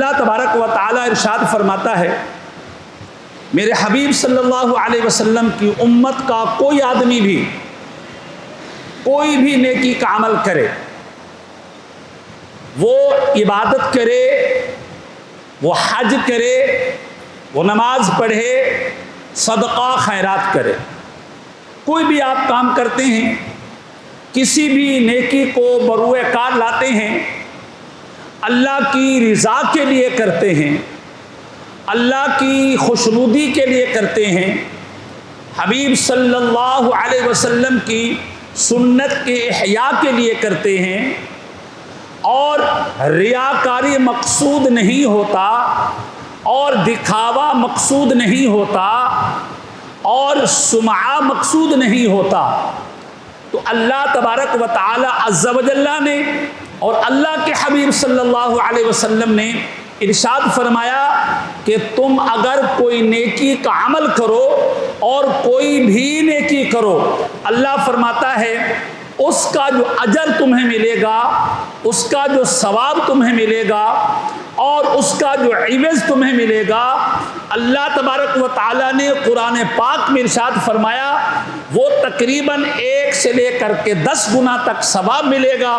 اللہ تبارک و تعالی ارشاد فرماتا ہے، میرے حبیب صلی اللہ علیہ وسلم کی امت کا کوئی آدمی بھی کوئی بھی نیکی کا عمل کرے، وہ عبادت کرے، وہ حج کرے، وہ نماز پڑھے، صدقہ خیرات کرے، کوئی بھی آپ کام کرتے ہیں، کسی بھی نیکی کو بروئے کار لاتے ہیں، اللہ کی رضا کے لیے کرتے ہیں، اللہ کی خوشنودی کے لیے کرتے ہیں، حبیب صلی اللہ علیہ وسلم کی سنت کے احیاء کے لیے کرتے ہیں، اور ریاکاری مقصود نہیں ہوتا، اور دکھاوا مقصود نہیں ہوتا، اور سمعہ مقصود نہیں ہوتا، تو اللہ تبارک و تعالی عز و جل نے اور اللہ کے حبیب صلی اللہ علیہ وسلم نے ارشاد فرمایا کہ تم اگر کوئی نیکی کا عمل کرو اور کوئی بھی نیکی کرو، اللہ فرماتا ہے اس کا جو اجر تمہیں ملے گا، اس کا جو ثواب تمہیں ملے گا، اور اس کا جو عوض تمہیں ملے گا، اللہ تبارک و تعالیٰ نے قرآن پاک میں ارشاد فرمایا وہ تقریباً 1 سے لے کر کے 10 گنا تک ثواب ملے گا۔